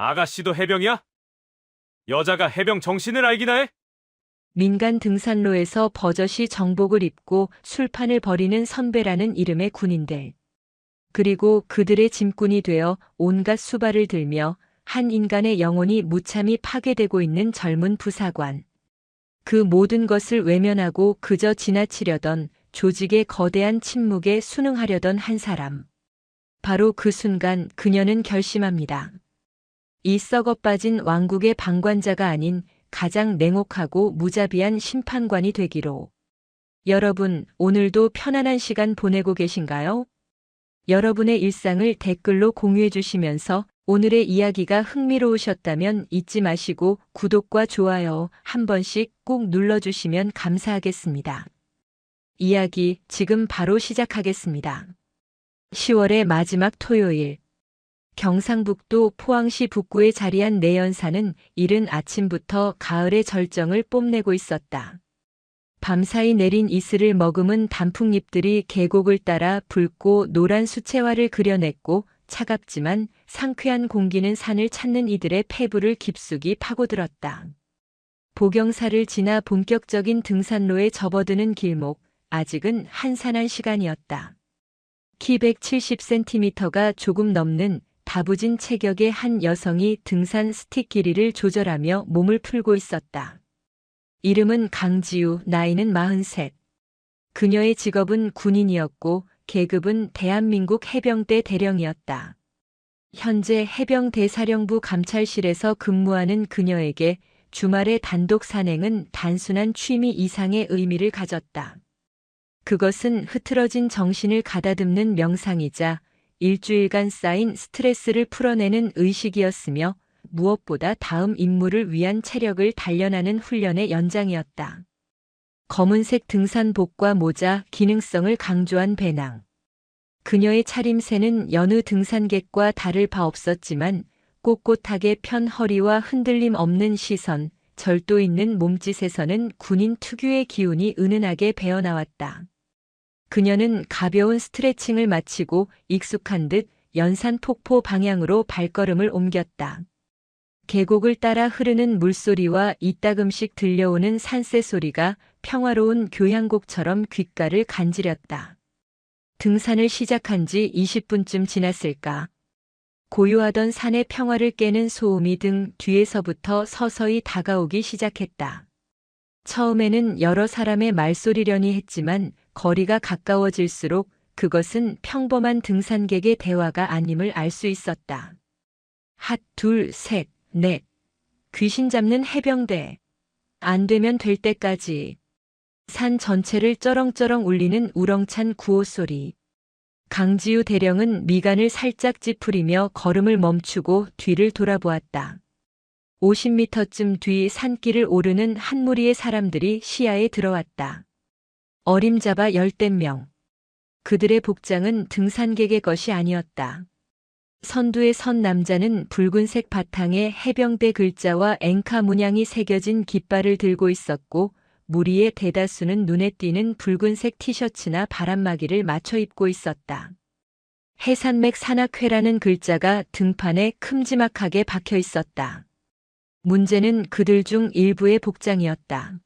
아가씨도 해병이야? 여자가 해병 정신을 알기나 해? 민간 등산로에서 버젓이 정복을 입고 술판을 벌이는 선배라는 이름의 군인들. 그리고 그들의 짐꾼이 되어 온갖 수발을 들며 한 인간의 영혼이 무참히 파괴되고 있는 젊은 부사관. 그 모든 것을 외면하고 그저 지나치려던 조직의 거대한 침묵에 순응하려던 한 사람. 바로 그 순간 그녀는 결심합니다. 이 썩어빠진 왕국의 방관자가 아닌 가장 냉혹하고 무자비한 심판관이 되기로. 여러분, 오늘도 편안한 시간 보내고 계신가요? 여러분의 일상을 댓글로 공유해 주시면서 오늘의 이야기가 흥미로우셨다면 잊지 마시고 구독과 좋아요 한 번씩 꼭 눌러주시면 감사하겠습니다. 이야기 지금 바로 시작하겠습니다. 10월의 마지막 토요일. 경상북도 포항시 북구에 자리한 내연산은 이른 아침부터 가을의 절정을 뽐내고 있었다. 밤사이 내린 이슬을 머금은 단풍잎들이 계곡을 따라 붉고 노란 수채화를 그려냈고 차갑지만 상쾌한 공기는 산을 찾는 이들의 폐부를 깊숙이 파고들었다. 보경사를 지나 본격적인 등산로에 접어드는 길목, 아직은 한산한 시간이었다. 키 170cm가 조금 넘는 다부진 체격의 한 여성이 등산 스틱 길이를 조절하며 몸을 풀고 있었다. 이름은 강지우, 나이는 43. 그녀의 직업은 군인이었고 계급은 대한민국 해병대 대령이었다. 현재 해병대사령부 감찰실에서 근무하는 그녀에게 주말의 단독 산행은 단순한 취미 이상의 의미를 가졌다. 그것은 흐트러진 정신을 가다듬는 명상이자 일주일간 쌓인 스트레스를 풀어내는 의식이었으며 무엇보다 다음 임무를 위한 체력을 단련하는 훈련의 연장이었다. 검은색 등산복과 모자, 기능성을 강조한 배낭. 그녀의 차림새는 여느 등산객과 다를 바 없었지만 꼿꼿하게 편 허리와 흔들림 없는 시선, 절도 있는 몸짓에서는 군인 특유의 기운이 은은하게 배어나왔다. 그녀는 가벼운 스트레칭을 마치고 익숙한 듯 연산 폭포 방향으로 발걸음을 옮겼다. 계곡을 따라 흐르는 물소리와 이따금씩 들려오는 산새 소리가 평화로운 교향곡처럼 귓가를 간지렸다. 등산을 시작한 지 20분쯤 지났을까. 고요하던 산의 평화를 깨는 소음이 등 뒤에서부터 서서히 다가오기 시작했다. 처음에는 여러 사람의 말소리려니 했지만 거리가 가까워질수록 그것은 평범한 등산객의 대화가 아님을 알 수 있었다. 핫, 둘, 셋, 넷. 귀신 잡는 해병대. 안 되면 될 때까지. 산 전체를 쩌렁쩌렁 울리는 우렁찬 구호 소리. 강지우 대령은 미간을 살짝 찌푸리며 걸음을 멈추고 뒤를 돌아보았다. 50m쯤 뒤 산길을 오르는 한 무리의 사람들이 시야에 들어왔다. 어림잡아 10대 명. 그들의 복장은 등산객의 것이 아니었다. 선두에 선 남자는 붉은색 바탕에 해병대 글자와 앵카 문양이 새겨진 깃발을 들고 있었고 무리의 대다수는 눈에 띄는 붉은색 티셔츠나 바람막이를 맞춰 입고 있었다. 해산맥 산악회라는 글자가 등판에 큼지막하게 박혀 있었다. 문제는 그들 중 일부의 복장이었다.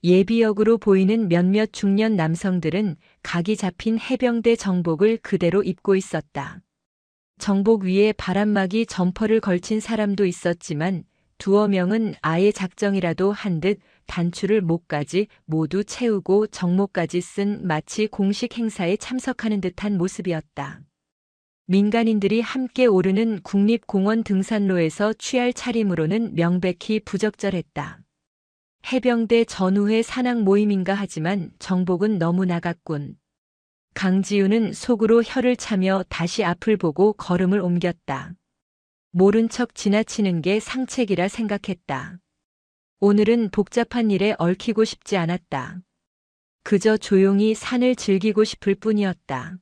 예비역으로 보이는 몇몇 중년 남성들은 각이 잡힌 해병대 정복을 그대로 입고 있었다. 정복 위에 바람막이 점퍼를 걸친 사람도 있었지만 두어 명은 아예 작정이라도 한 듯 단추를 목까지 모두 채우고 정모까지 쓴 마치 공식 행사에 참석하는 듯한 모습이었다. 민간인들이 함께 오르는 국립공원 등산로에서 취할 차림으로는 명백히 부적절했다. 해병대 전후회 산악 모임인가 하지만 정복은 너무 나갔군. 강지우는 속으로 혀를 차며 다시 앞을 보고 걸음을 옮겼다. 모른 척 지나치는 게 상책이라 생각했다. 오늘은 복잡한 일에 얽히고 싶지 않았다. 그저 조용히 산을 즐기고 싶을 뿐이었다.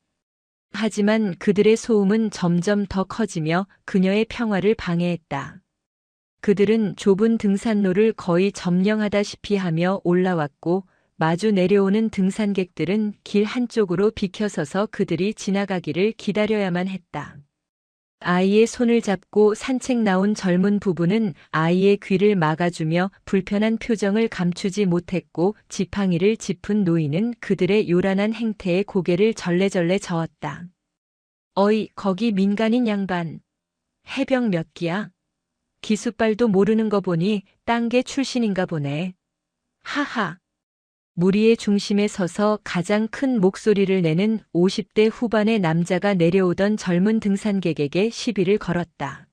하지만 그들의 소음은 점점 더 커지며 그녀의 평화를 방해했다. 그들은 좁은 등산로를 거의 점령하다시피 하며 올라왔고 마주 내려오는 등산객들은 길 한쪽으로 비켜서서 그들이 지나가기를 기다려야만 했다. 아이의 손을 잡고 산책 나온 젊은 부부는 아이의 귀를 막아주며 불편한 표정을 감추지 못했고 지팡이를 짚은 노인은 그들의 요란한 행태에 고개를 절레절레 저었다. 어이, 거기 민간인 양반. 해병 몇 기야? 기수발도 모르는 거 보니 딴 게 출신인가 보네. 하하. 무리의 중심에 서서 가장 큰 목소리를 내는 50대 후반의 남자가 내려오던 젊은 등산객에게 시비를 걸었다.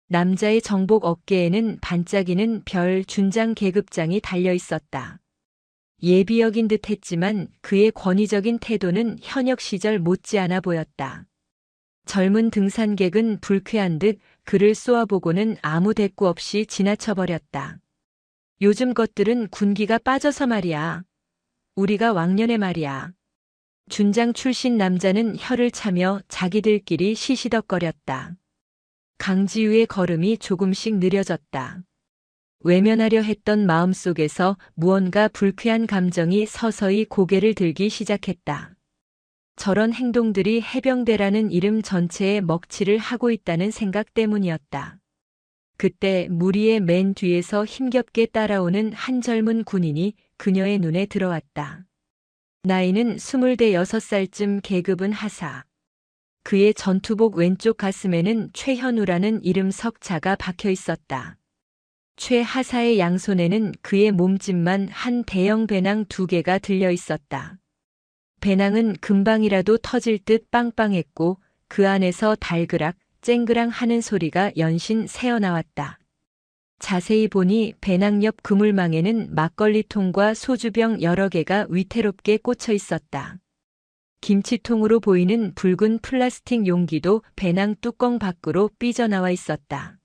남자의 정복 어깨에는 반짝이는 별 준장 계급장이 달려 있었다. 예비역인 듯 했지만 그의 권위적인 태도는 현역 시절 못지않아 보였다. 젊은 등산객은 불쾌한 듯 그를 쏘아보고는 아무 대꾸 없이 지나쳐버렸다. 요즘 것들은 군기가 빠져서 말이야. 우리가 왕년에 말이야. 준장 출신 남자는 혀를 차며 자기들끼리 시시덕거렸다. 강지우의 걸음이 조금씩 느려졌다. 외면하려 했던 마음속에서 무언가 불쾌한 감정이 서서히 고개를 들기 시작했다. 저런 행동들이 해병대라는 이름 전체에 먹칠을 하고 있다는 생각 때문이었다. 그때 무리의 맨 뒤에서 힘겹게 따라오는 한 젊은 군인이 그녀의 눈에 들어왔다. 나이는 26살쯤 계급은 하사. 그의 전투복 왼쪽 가슴에는 최현우라는 이름 석자가 박혀 있었다. 최 하사의 양손에는 그의 몸집만 한 대형 배낭 2개가 들려 있었다. 배낭은 금방이라도 터질 듯 빵빵했고 그 안에서 달그락, 쨍그랑 하는 소리가 연신 새어나왔다. 자세히 보니 배낭 옆 그물망에는 막걸리통과 소주병 여러 개가 위태롭게 꽂혀 있었다. 김치통으로 보이는 붉은 플라스틱 용기도 배낭 뚜껑 밖으로 삐져나와 있었다.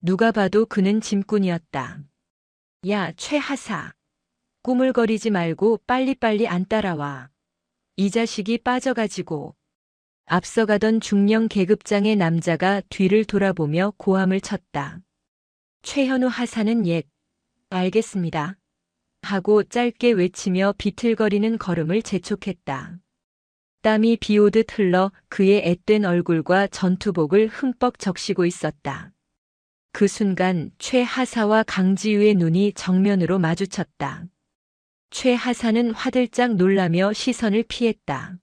누가 봐도 그는 짐꾼이었다. 야, 최하사. 꾸물거리지 말고 빨리빨리 안 따라와. 이 자식이 빠져가지고. 앞서가던 중령 계급장의 남자가 뒤를 돌아보며 고함을 쳤다. 최현우 하사는 알겠습니다. 하고 짧게 외치며 비틀거리는 걸음을 재촉했다. 땀이 비오듯 흘러 그의 앳된 얼굴과 전투복을 흠뻑 적시고 있었다. 그 순간 최 하사와 강지우의 눈이 정면으로 마주쳤다. 최 하사는 화들짝 놀라며 시선을 피했다.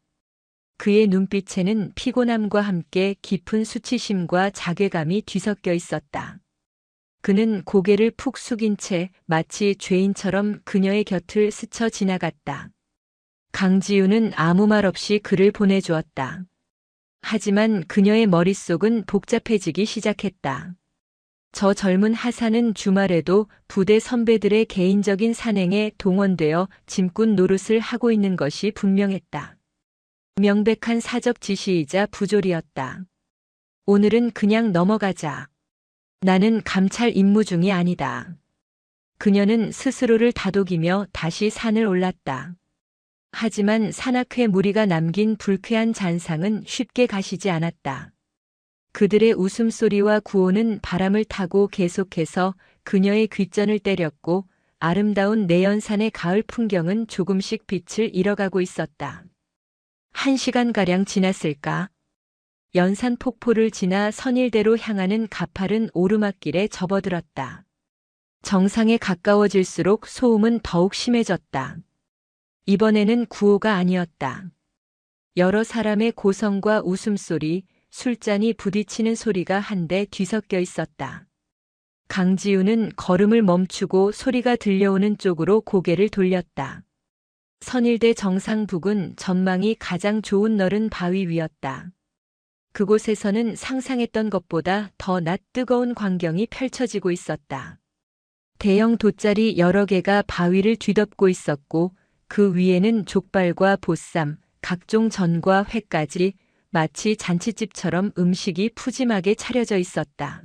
그의 눈빛에는 피곤함과 함께 깊은 수치심과 자괴감이 뒤섞여 있었다. 그는 고개를 푹 숙인 채 마치 죄인처럼 그녀의 곁을 스쳐 지나갔다. 강지우는 아무 말 없이 그를 보내주었다. 하지만 그녀의 머릿속은 복잡해지기 시작했다. 저 젊은 하사는 주말에도 부대 선배들의 개인적인 산행에 동원되어 짐꾼 노릇을 하고 있는 것이 분명했다. 명백한 사적 지시이자 부조리였다. 오늘은 그냥 넘어가자. 나는 감찰 임무 중이 아니다. 그녀는 스스로를 다독이며 다시 산을 올랐다. 하지만 산악회 무리가 남긴 불쾌한 잔상은 쉽게 가시지 않았다. 그들의 웃음소리와 구호는 바람을 타고 계속해서 그녀의 귓전을 때렸고 아름다운 내연산의 가을 풍경은 조금씩 빛을 잃어가고 있었다. 1시간가량 지났을까? 연산 폭포를 지나 선일대로 향하는 가파른 오르막길에 접어들었다. 정상에 가까워질수록 소음은 더욱 심해졌다. 이번에는 구호가 아니었다. 여러 사람의 고성과 웃음소리, 술잔이 부딪히는 소리가 한데 뒤섞여 있었다. 강지우는 걸음을 멈추고 소리가 들려오는 쪽으로 고개를 돌렸다. 선일대 정상 북은 전망이 가장 좋은 너른 바위 위였다. 그곳에서는 상상했던 것보다 더 낮 뜨거운 광경이 펼쳐지고 있었다. 대형 돗자리 여러 개가 바위를 뒤덮고 있었고 그 위에는 족발과 보쌈, 각종 전과 회까지 마치 잔치집처럼 음식이 푸짐하게 차려져 있었다.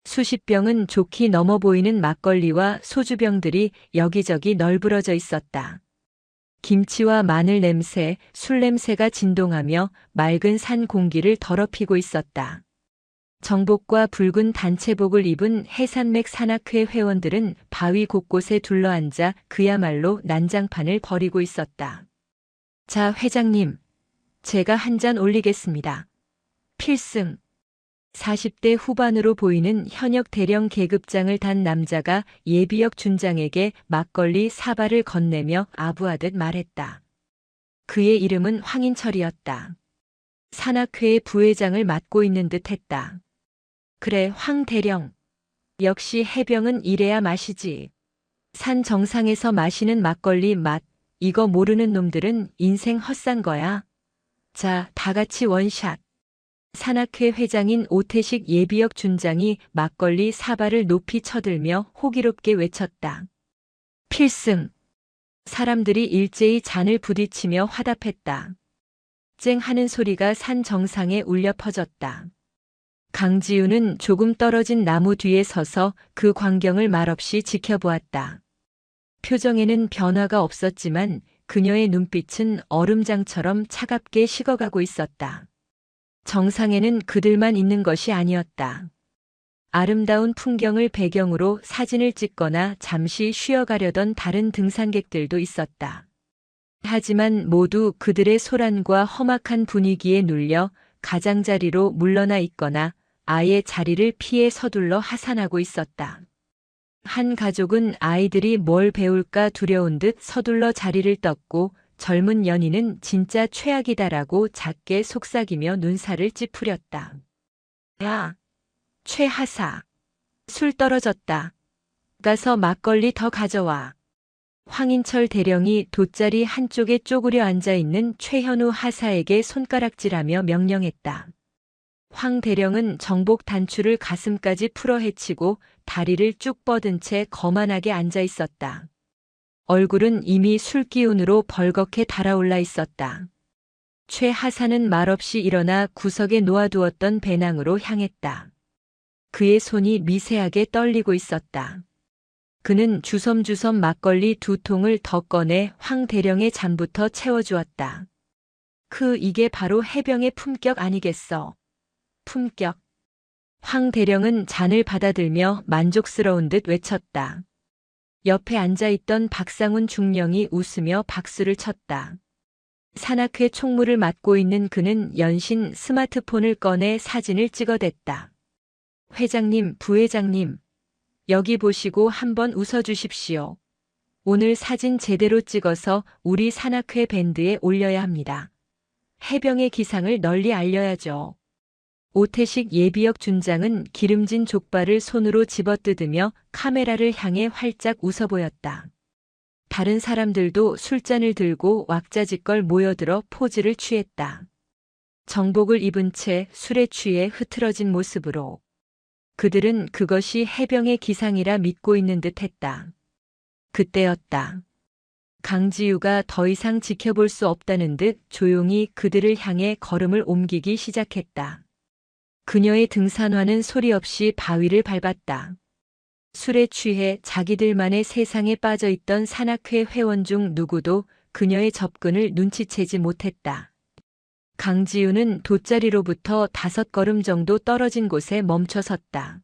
수십 병은 좋게 넘어 보이는 막걸리와 소주병들이 여기저기 널브러져 있었다. 김치와 마늘 냄새, 술 냄새가 진동하며 맑은 산 공기를 더럽히고 있었다. 정복과 붉은 단체복을 입은 해산맥 산악회 회원들은 바위 곳곳에 둘러앉아 그야말로 난장판을 벌이고 있었다. 자, 회장님. 제가 한 잔 올리겠습니다. 필승. 40대 후반으로 보이는 현역 대령 계급장을 단 남자가 예비역 준장에게 막걸리 사발을 건네며 아부하듯 말했다. 그의 이름은 황인철이었다. 산악회의 부회장을 맡고 있는 듯 했다. 그래, 황 대령. 역시 해병은 이래야 마시지. 산 정상에서 마시는 막걸리 맛, 이거 모르는 놈들은 인생 헛산 거야. 자, 다 같이 원샷. 산악회 회장인 오태식 예비역 준장이 막걸리 사발을 높이 쳐들며 호기롭게 외쳤다. 필승. 사람들이 일제히 잔을 부딪히며 화답했다. 쨍 하는 소리가 산 정상에 울려 퍼졌다. 강지우는 조금 떨어진 나무 뒤에 서서 그 광경을 말없이 지켜보았다. 표정에는 변화가 없었지만 그녀의 눈빛은 얼음장처럼 차갑게 식어가고 있었다. 정상에는 그들만 있는 것이 아니었다. 아름다운 풍경을 배경으로 사진을 찍거나 잠시 쉬어가려던 다른 등산객들도 있었다. 하지만 모두 그들의 소란과 험악한 분위기에 눌려 가장자리로 물러나 있거나 아예 자리를 피해 서둘러 하산하고 있었다. 한 가족은 아이들이 뭘 배울까 두려운 듯 서둘러 자리를 떴고 젊은 연인은 진짜 최악이다라고 작게 속삭이며 눈살을 찌푸렸다. 야, 최하사. 술 떨어졌다. 가서 막걸리 더 가져와. 황인철 대령이 돗자리 한쪽에 쪼그려 앉아있는 최현우 하사에게 손가락질하며 명령했다. 황 대령은 정복 단추를 가슴까지 풀어 헤치고 다리를 쭉 뻗은 채 거만하게 앉아 있었다. 얼굴은 이미 술기운으로 벌겋게 달아올라 있었다. 최 하사는 말없이 일어나 구석에 놓아두었던 배낭으로 향했다. 그의 손이 미세하게 떨리고 있었다. 그는 주섬주섬 막걸리 2통을 더 꺼내 황 대령의 잔부터 채워주었다. 이게 바로 해병의 품격 아니겠어. 품격. 황 대령은 잔을 받아들며 만족스러운 듯 외쳤다. 옆에 앉아있던 박상훈 중령이 웃으며 박수를 쳤다. 산악회 총무를 맡고 있는 그는 연신 스마트폰을 꺼내 사진을 찍어댔다. 회장님, 부회장님, 여기 보시고 한번 웃어주십시오. 오늘 사진 제대로 찍어서 우리 산악회 밴드에 올려야 합니다. 해병의 기상을 널리 알려야죠. 오태식 예비역 준장은 기름진 족발을 손으로 집어뜯으며 카메라를 향해 활짝 웃어 보였다. 다른 사람들도 술잔을 들고 왁자지껄 모여들어 포즈를 취했다. 정복을 입은 채 술에 취해 흐트러진 모습으로. 그들은 그것이 해병의 기상이라 믿고 있는 듯 했다. 그때였다. 강지우가 더 이상 지켜볼 수 없다는 듯 조용히 그들을 향해 걸음을 옮기기 시작했다. 그녀의 등산화는 소리 없이 바위를 밟았다. 술에 취해 자기들만의 세상에 빠져 있던 산악회 회원 중 누구도 그녀의 접근을 눈치채지 못했다. 강지우는 돗자리로부터 5걸음 정도 떨어진 곳에 멈춰 섰다.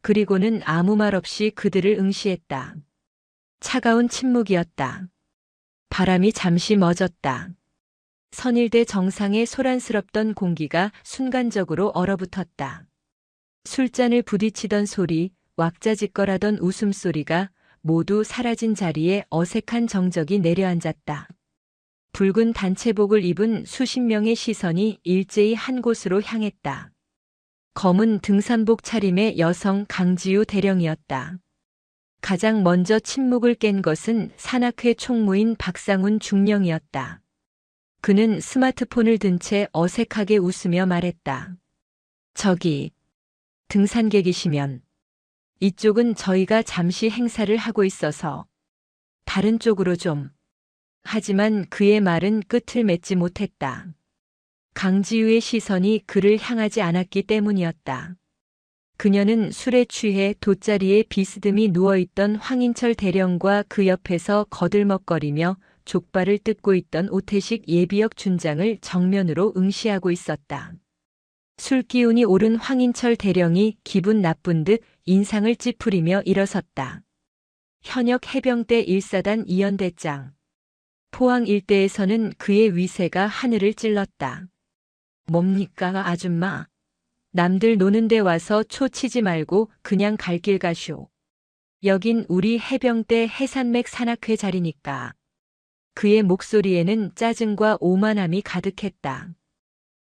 그리고는 아무 말 없이 그들을 응시했다. 차가운 침묵이었다. 바람이 잠시 멎었다. 선일대 정상의 소란스럽던 공기가 순간적으로 얼어붙었다. 술잔을 부딪히던 소리, 왁자지껄하던 웃음소리가 모두 사라진 자리에 어색한 정적이 내려앉았다. 붉은 단체복을 입은 수십 명의 시선이 일제히 한 곳으로 향했다. 검은 등산복 차림의 여성 강지우 대령이었다. 가장 먼저 침묵을 깬 것은 산악회 총무인 박상훈 중령이었다. 그는 스마트폰을 든 채 어색하게 웃으며 말했다. 저기, 등산객이시면 이쪽은 저희가 잠시 행사를 하고 있어서 다른 쪽으로 좀. 하지만 그의 말은 끝을 맺지 못했다. 강지우의 시선이 그를 향하지 않았기 때문이었다. 그녀는 술에 취해 돗자리에 비스듬히 누워있던 황인철 대령과 그 옆에서 거들먹거리며 족발을 뜯고 있던 오태식 예비역 준장을 정면으로 응시하고 있었다. 술기운이 오른 황인철 대령이 기분 나쁜 듯 인상을 찌푸리며 일어섰다. 현역 해병대 1사단 이연대장. 포항 일대에서는 그의 위세가 하늘을 찔렀다. 뭡니까, 아줌마? 남들 노는 데 와서 초 치지 말고 그냥 갈 길 가쇼. 여긴 우리 해병대 해산맥 산악회 자리니까. 그의 목소리에는 짜증과 오만함이 가득했다.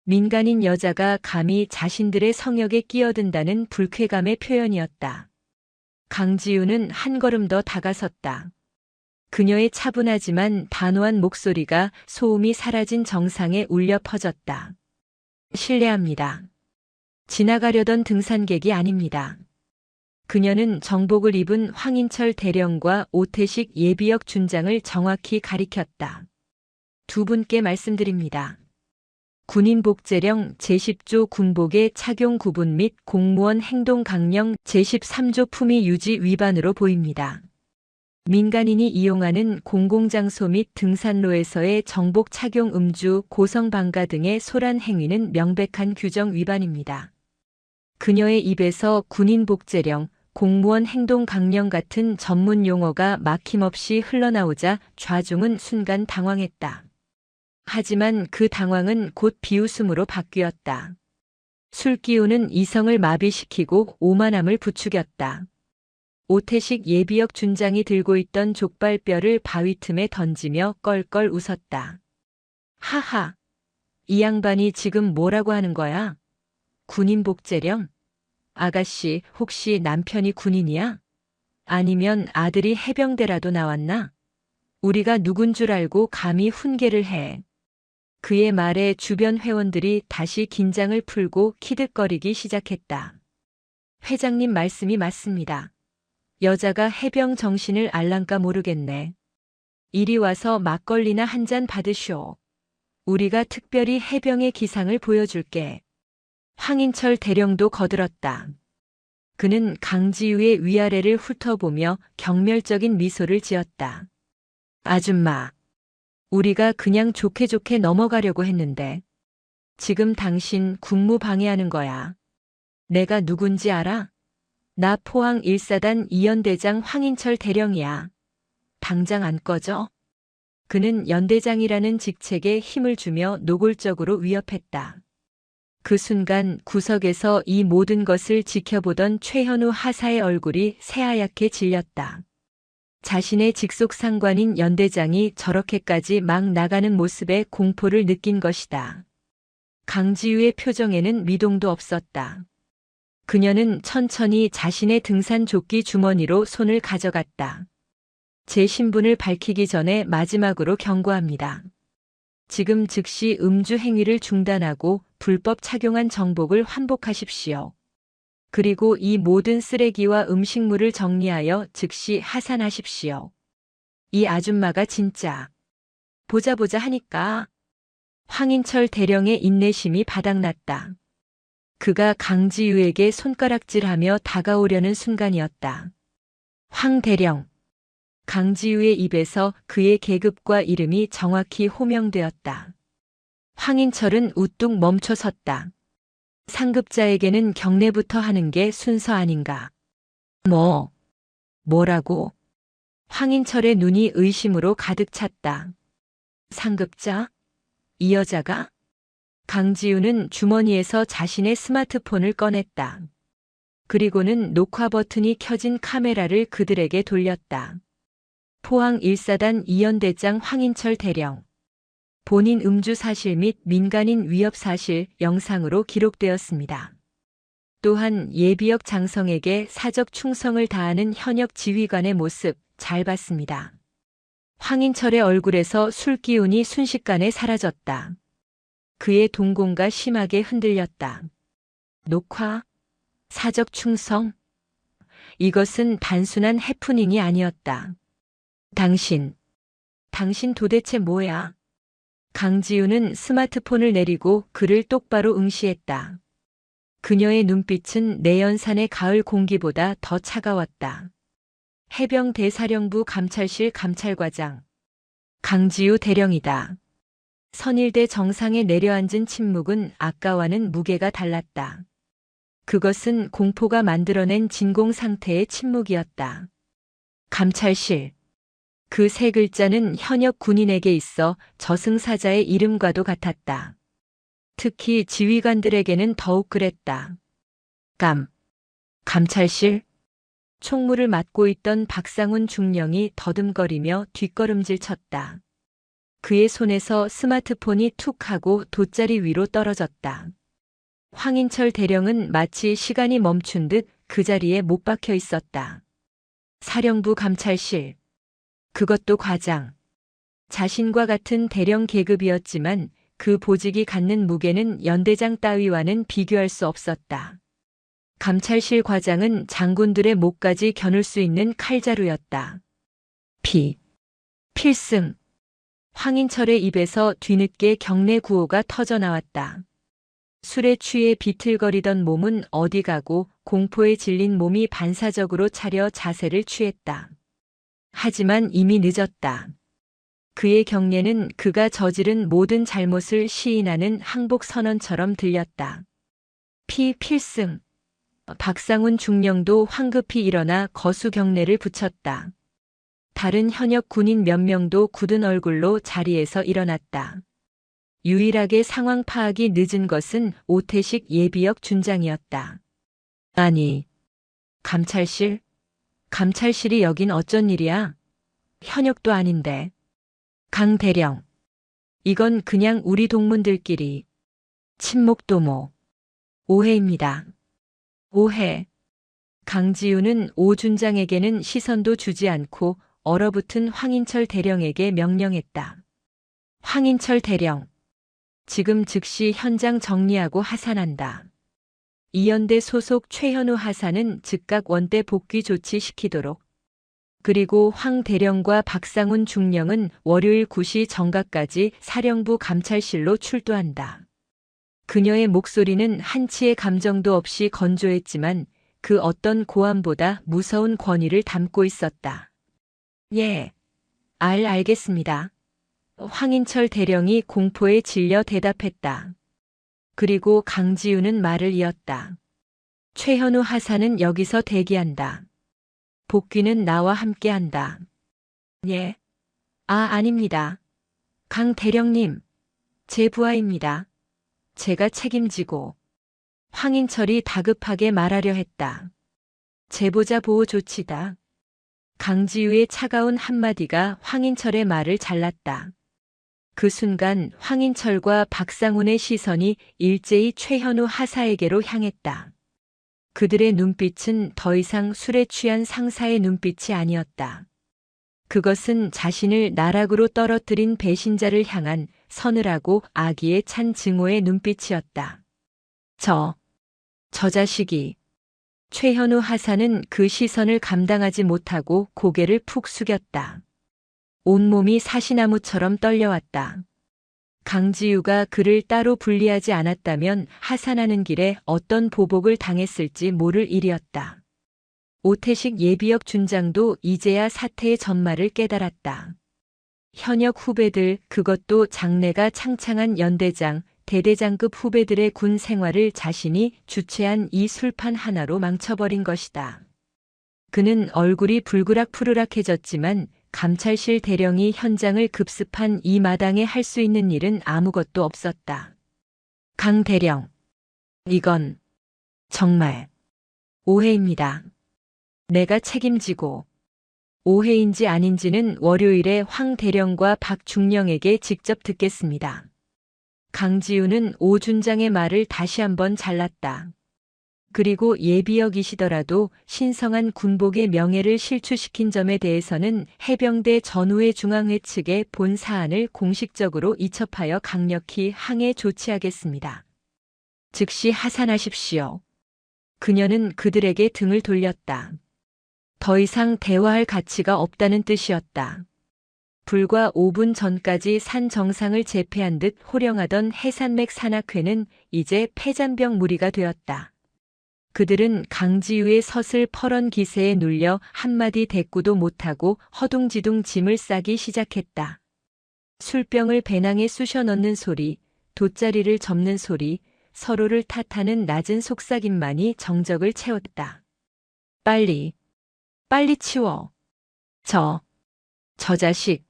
민간인 여자가 감히 자신들의 성역에 끼어든다는 불쾌감의 표현이었다. 강지우는 한 걸음 더 다가섰다. 그녀의 차분하지만 단호한 목소리가 소음이 사라진 정상에 울려 퍼졌다. 실례합니다. 지나가려던 등산객이 아닙니다. 그녀는 정복을 입은 황인철 대령과 오태식 예비역 준장을 정확히 가리켰다. 두 분께 말씀드립니다. 군인복제령 제10조 군복의 착용 구분 및 공무원 행동 강령 제13조 품위 유지 위반으로 보입니다. 민간인이 이용하는 공공장소 및 등산로에서의 정복 착용 음주, 고성 방가 등의 소란 행위는 명백한 규정 위반입니다. 그녀의 입에서 군인복제령, 공무원 행동 강령 같은 전문 용어가 막힘없이 흘러나오자 좌중은 순간 당황했다. 하지만 그 당황은 곧 비웃음으로 바뀌었다. 술기운은 이성을 마비시키고 오만함을 부추겼다. 오태식 예비역 준장이 들고 있던 족발뼈를 바위 틈에 던지며 껄껄 웃었다. 하하, 이 양반이 지금 뭐라고 하는 거야? 군인복제령? 아가씨, 혹시 남편이 군인이야? 아니면 아들이 해병대라도 나왔나? 우리가 누군 줄 알고 감히 훈계를 해. 그의 말에 주변 회원들이 다시 긴장을 풀고 키득거리기 시작했다. 회장님 말씀이 맞습니다. 여자가 해병 정신을 알랑까 모르겠네. 이리 와서 막걸리나 한 잔 받으쇼. 우리가 특별히 해병의 기상을 보여줄게. 황인철 대령도 거들었다. 그는 강지우의 위아래를 훑어보며 경멸적인 미소를 지었다. 아줌마, 우리가 그냥 좋게 좋게 넘어가려고 했는데 지금 당신 국무 방해하는 거야. 내가 누군지 알아? 나 포항 1사단 이연대장 황인철 대령이야. 당장 안 꺼져? 그는 연대장이라는 직책에 힘을 주며 노골적으로 위협했다. 그 순간 구석에서 이 모든 것을 지켜보던 최현우 하사의 얼굴이 새하얗게 질렸다. 자신의 직속 상관인 연대장이 저렇게까지 막 나가는 모습에 공포를 느낀 것이다. 강지우의 표정에는 미동도 없었다. 그녀는 천천히 자신의 등산 조끼 주머니로 손을 가져갔다. 제 신분을 밝히기 전에 마지막으로 경고합니다. 지금 즉시 음주 행위를 중단하고 불법 착용한 정복을 환복하십시오. 그리고 이 모든 쓰레기와 음식물을 정리하여 즉시 하산하십시오. 이 아줌마가 진짜 보자 하니까. 황인철 대령의 인내심이 바닥났다. 그가 강지우에게 손가락질하며 다가오려는 순간이었다. 황 대령. 강지우의 입에서 그의 계급과 이름이 정확히 호명되었다. 황인철은 우뚝 멈춰 섰다. 상급자에게는 경례부터 하는 게 순서 아닌가. 뭐라고? 황인철의 눈이 의심으로 가득 찼다. 상급자? 이 여자가? 강지우는 주머니에서 자신의 스마트폰을 꺼냈다. 그리고는 녹화 버튼이 켜진 카메라를 그들에게 돌렸다. 포항 1사단 이연대장 황인철 대령. 본인 음주 사실 및 민간인 위협 사실 영상으로 기록되었습니다. 또한 예비역 장성에게 사적 충성을 다하는 현역 지휘관의 모습 잘 봤습니다. 황인철의 얼굴에서 술기운이 순식간에 사라졌다. 그의 동공과 심하게 흔들렸다. 녹화? 사적 충성? 이것은 단순한 해프닝이 아니었다. 당신 도대체 뭐야? 강지우는 스마트폰을 내리고 그를 똑바로 응시했다. 그녀의 눈빛은 내연산의 가을 공기보다 더 차가웠다. 해병대사령부 감찰실 감찰과장. 강지우 대령이다. 선일대 정상에 내려앉은 침묵은 아까와는 무게가 달랐다. 그것은 공포가 만들어낸 진공 상태의 침묵이었다. 감찰실. 그 세 글자는 현역 군인에게 있어 저승사자의 이름과도 같았다. 특히 지휘관들에게는 더욱 그랬다. 감찰실? 총무를 맡고 있던 박상훈 중령이 더듬거리며 뒷걸음질 쳤다. 그의 손에서 스마트폰이 툭 하고 돗자리 위로 떨어졌다. 황인철 대령은 마치 시간이 멈춘 듯 그 자리에 못 박혀 있었다. 사령부 감찰실. 그것도 과장. 자신과 같은 대령 계급이었지만 그 보직이 갖는 무게는 연대장 따위와는 비교할 수 없었다. 감찰실 과장은 장군들의 목까지 겨눌 수 있는 칼자루였다. 필승. 황인철의 입에서 뒤늦게 경례 구호가 터져 나왔다. 술에 취해 비틀거리던 몸은 어디 가고 공포에 질린 몸이 반사적으로 차려 자세를 취했다. 하지만 이미 늦었다. 그의 경례는 그가 저지른 모든 잘못을 시인하는 항복 선언처럼 들렸다. 필승. 박상훈 중령도 황급히 일어나 거수 경례를 붙였다. 다른 현역 군인 몇 명도 굳은 얼굴로 자리에서 일어났다. 유일하게 상황 파악이 늦은 것은 오태식 예비역 준장이었다. 아니, 감찰실? 감찰실이 여긴 어쩐 일이야? 현역도 아닌데. 강 대령. 이건 그냥 우리 동문들끼리. 친목도모. 오해입니다. 오해. 강지우는 오 준장에게는 시선도 주지 않고 얼어붙은 황인철 대령에게 명령했다. 황인철 대령. 지금 즉시 현장 정리하고 하산한다. 이연대 소속 최현우 하사는 즉각 원대 복귀 조치시키도록. 그리고 황 대령과 박상훈 중령은 월요일 9시 정각까지 사령부 감찰실로 출두한다. 그녀의 목소리는 한치의 감정도 없이 건조했지만 그 어떤 고함보다 무서운 권위를 담고 있었다. 예. 알겠습니다. 황인철 대령이 공포에 질려 대답했다. 그리고 강지우는 말을 이었다. 최현우 하사는 여기서 대기한다. 복귀는 나와 함께한다. 예. 아닙니다. 강 대령님. 제 부하입니다. 제가 책임지고. 황인철이 다급하게 말하려 했다. 제보자 보호 조치다. 강지우의 차가운 한마디가 황인철의 말을 잘랐다. 그 순간 황인철과 박상훈의 시선이 일제히 최현우 하사에게로 향했다. 그들의 눈빛은 더 이상 술에 취한 상사의 눈빛이 아니었다. 그것은 자신을 나락으로 떨어뜨린 배신자를 향한 서늘하고 악의에 찬 증오의 눈빛이었다. 저 자식이. 최현우 하사는 그 시선을 감당하지 못하고 고개를 푹 숙였다. 온몸이 사시나무처럼 떨려왔다. 강지우가 그를 따로 분리하지 않았다면 하산하는 길에 어떤 보복을 당했을지 모를 일이었다. 오태식 예비역 준장도 이제야 사태의 전말을 깨달았다. 현역 후배들, 그것도 장래가 창창한 연대장, 대대장급 후배들의 군 생활을 자신이 주최한 이 술판 하나로 망쳐버린 것이다. 그는 얼굴이 불그락푸르락해졌지만 감찰실 대령이 현장을 급습한 이 마당에 할 수 있는 일은 아무것도 없었다. 강 대령. 이건 정말 오해입니다. 내가 책임지고. 오해인지 아닌지는 월요일에 황 대령과 박 중령에게 직접 듣겠습니다. 강지우는 오 준장의 말을 다시 한번 잘랐다. 그리고 예비역이시더라도 신성한 군복의 명예를 실추시킨 점에 대해서는 해병대 전후회 중앙회 측에 본 사안을 공식적으로 이첩하여 강력히 항해 조치하겠습니다. 즉시 하산하십시오. 그녀는 그들에게 등을 돌렸다. 더 이상 대화할 가치가 없다는 뜻이었다. 불과 5분 전까지 산 정상을 제패한 듯 호령하던 해산맥 산악회는 이제 폐잔병 무리가 되었다. 그들은 강지우의 서슬퍼런 기세에 눌려 한마디 대꾸도 못하고 허둥지둥 짐을 싸기 시작했다. 술병을 배낭에 쑤셔 넣는 소리, 돗자리를 접는 소리, 서로를 탓하는 낮은 속삭임만이 정적을 채웠다. 빨리 치워. 저 자식.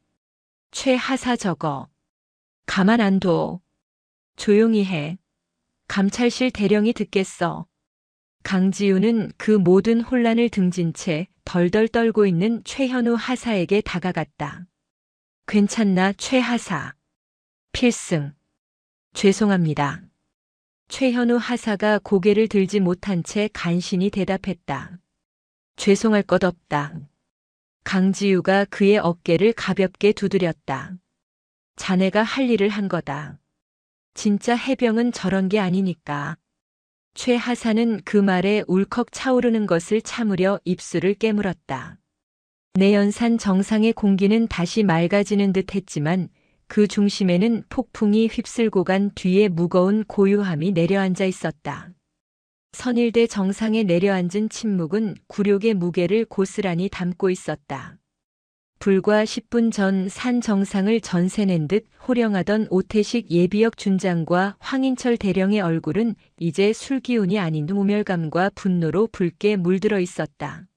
최 하사 저거. 가만 안 둬. 조용히 해. 감찰실 대령이 듣겠어. 강지우는 그 모든 혼란을 등진 채 덜덜 떨고 있는 최현우 하사에게 다가갔다. 괜찮나, 최 하사? 필승. 죄송합니다. 최현우 하사가 고개를 들지 못한 채 간신히 대답했다. 죄송할 것 없다. 강지우가 그의 어깨를 가볍게 두드렸다. 자네가 할 일을 한 거다. 진짜 해병은 저런 게 아니니까. 최 하사는 그 말에 울컥 차오르는 것을 참으려 입술을 깨물었다. 내연산 정상의 공기는 다시 맑아지는 듯 했지만 그 중심에는 폭풍이 휩쓸고 간 뒤에 무거운 고요함이 내려앉아 있었다. 선일대 정상에 내려앉은 침묵은 굴욕의 무게를 고스란히 담고 있었다. 불과 10분 전 산 정상을 전세낸 듯 호령하던 오태식 예비역 준장과 황인철 대령의 얼굴은 이제 술기운이 아닌 모멸감과 분노로 붉게 물들어 있었다.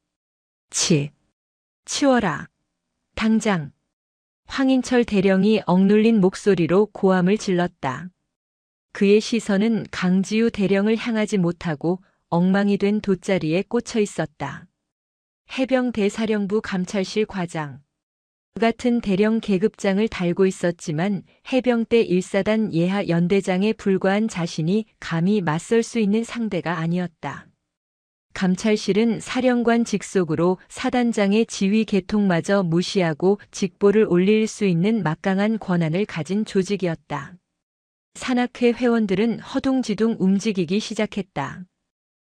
치워라. 당장. 황인철 대령이 억눌린 목소리로 고함을 질렀다. 그의 시선은 강지우 대령을 향하지 못하고 엉망이 된 돗자리에 꽂혀 있었다. 해병 대사령부 감찰실 과장. 그 같은 대령 계급장을 달고 있었지만 해병대 1사단 예하 연대장에 불과한 자신이 감히 맞설 수 있는 상대가 아니었다. 감찰실은 사령관 직속으로 사단장의 지휘 계통마저 무시하고 직보를 올릴 수 있는 막강한 권한을 가진 조직이었다. 산악회 회원들은 허둥지둥 움직이기 시작했다.